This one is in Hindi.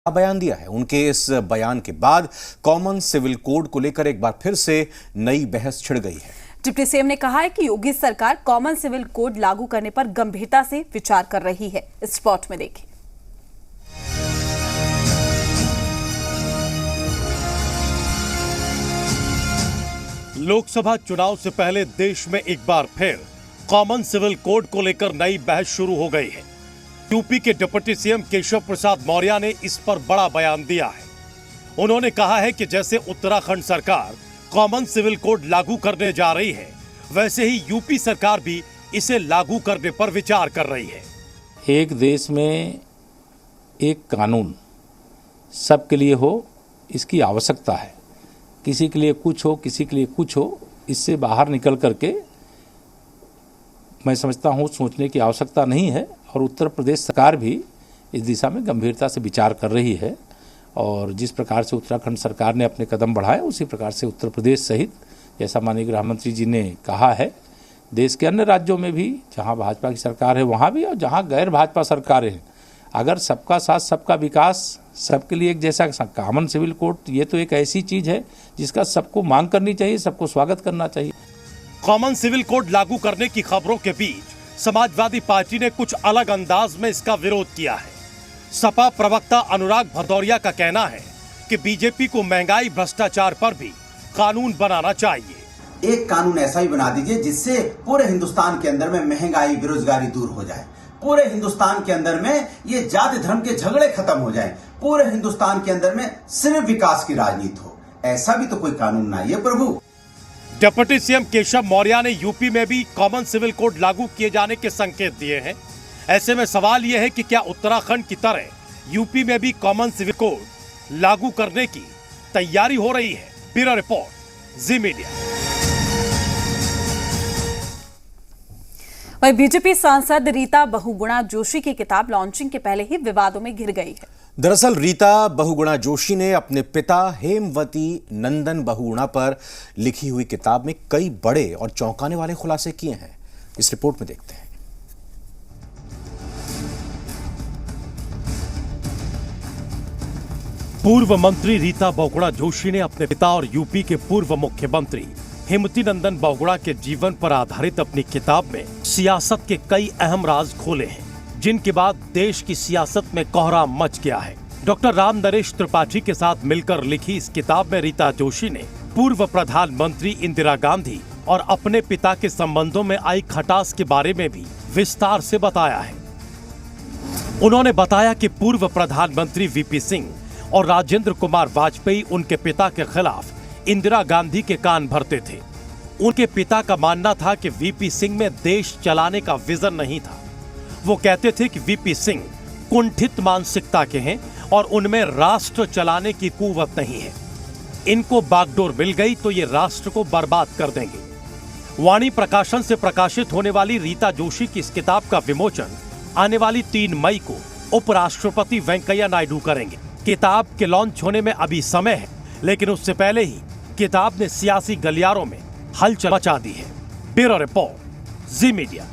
बयान दिया है। उनके इस बयान के बाद कॉमन सिविल कोड को लेकर एक बार फिर से नई बहस छिड़ गई है। डिप्टी सीएम ने कहा है कि योगी सरकार कॉमन सिविल कोड लागू करने पर गंभीरता से विचार कर रही है। इस स्पॉट में देखें। लोकसभा चुनाव से पहले देश में एक बार फिर कॉमन सिविल कोड को लेकर नई बहस शुरू हो गई है। यूपी के डिप्टी सीएम केशव प्रसाद मौर्य ने इस पर बड़ा बयान दिया है। उन्होंने कहा है कि जैसे उत्तराखंड सरकार कॉमन सिविल कोड लागू करने जा रही है, वैसे ही यूपी सरकार भी इसे लागू करने पर विचार कर रही है। एक देश में एक कानून सबके लिए हो, इसकी आवश्यकता है। किसी के लिए कुछ हो, किसी के लिए कुछ हो, इससे बाहर निकल करके मैं समझता हूँ सोचने की आवश्यकता नहीं है। और उत्तर प्रदेश सरकार भी इस दिशा में गंभीरता से विचार कर रही है। और जिस प्रकार से उत्तराखंड सरकार ने अपने कदम बढ़ाए, उसी प्रकार से उत्तर प्रदेश सहित, जैसा माननीय गृह मंत्री जी ने कहा है, देश के अन्य राज्यों में भी जहां भाजपा की सरकार है वहां भी, और जहां गैर भाजपा सरकारें हैं, अगर सबका साथ सबका विकास, सबके लिए एक जैसा कॉमन सिविल कोड, ये तो एक ऐसी चीज़ है जिसका सबको मांग करनी चाहिए, सबको स्वागत करना चाहिए। कॉमन सिविल कोड लागू करने की खबरों के बीच समाजवादी पार्टी ने कुछ अलग अंदाज में इसका विरोध किया है। सपा प्रवक्ता अनुराग भदौरिया का कहना है कि बीजेपी को महंगाई भ्रष्टाचार पर भी कानून बनाना चाहिए। एक कानून ऐसा ही बना दीजिए जिससे पूरे हिंदुस्तान के अंदर में महंगाई, बेरोजगारी दूर हो जाए। पूरे हिंदुस्तान के अंदर में ये जाति धर्म के झगड़े खत्म हो जाएं। पूरे हिंदुस्तान के अंदर में सिर्फ विकास की राजनीति हो। ऐसा भी तो कोई कानून ना है प्रभु। डिप्टी सीएम केशव मौर्य ने यूपी में भी कॉमन सिविल कोड लागू किए जाने के संकेत दिए हैं। ऐसे में सवाल यह है कि क्या उत्तराखंड की तरह यूपी में भी कॉमन सिविल कोड लागू करने की तैयारी हो रही है। ब्यूरो रिपोर्ट, जी मीडिया। वहीं बीजेपी सांसद रीता बहुगुणा जोशी की किताब लॉन्चिंग के पहले ही विवादों में घिर गई है। दरअसल रीता बहुगुणा जोशी ने अपने पिता हेमवती नंदन बहुगुणा पर लिखी हुई किताब में कई बड़े और चौंकाने वाले खुलासे किए हैं। इस रिपोर्ट में देखते हैं। पूर्व मंत्री रीता बहुगुणा जोशी ने अपने पिता और यूपी के पूर्व मुख्यमंत्री हेमवती नंदन बहुगुणा के जीवन पर आधारित अपनी किताब में सियासत के कई अहम राज खोले हैं, जिनके बाद देश की सियासत में कोहराम मच गया है। डॉक्टर राम नरेश त्रिपाठी के साथ मिलकर लिखी इस किताब में रीता जोशी ने पूर्व प्रधानमंत्री इंदिरा गांधी और अपने पिता के संबंधों में आई खटास के बारे में भी विस्तार से बताया है। उन्होंने बताया कि पूर्व प्रधानमंत्री वीपी सिंह और राजेंद्र कुमार वाजपेयी उनके पिता के खिलाफ इंदिरा गांधी के कान भरते थे। उनके पिता का मानना था कि वीपी सिंह में देश चलाने का विजन नहीं था। वो कहते थे कि वीपी सिंह कुंठित मानसिकता के हैं और उनमें राष्ट्र चलाने की कुव्वत नहीं है। इनको बागडोर मिल गई तो ये राष्ट्र को बर्बाद कर देंगे। वाणी प्रकाशन से प्रकाशित होने वाली रीता जोशी की इस किताब का विमोचन आने वाली 3 मई को उपराष्ट्रपति वेंकैया नायडू करेंगे। किताब के लॉन्च होने में अभी समय है, लेकिन उससे पहले ही किताब ने सियासी गलियारों में हलचल मचा दी है। ब्यूरो रिपोर्ट, जी मीडिया।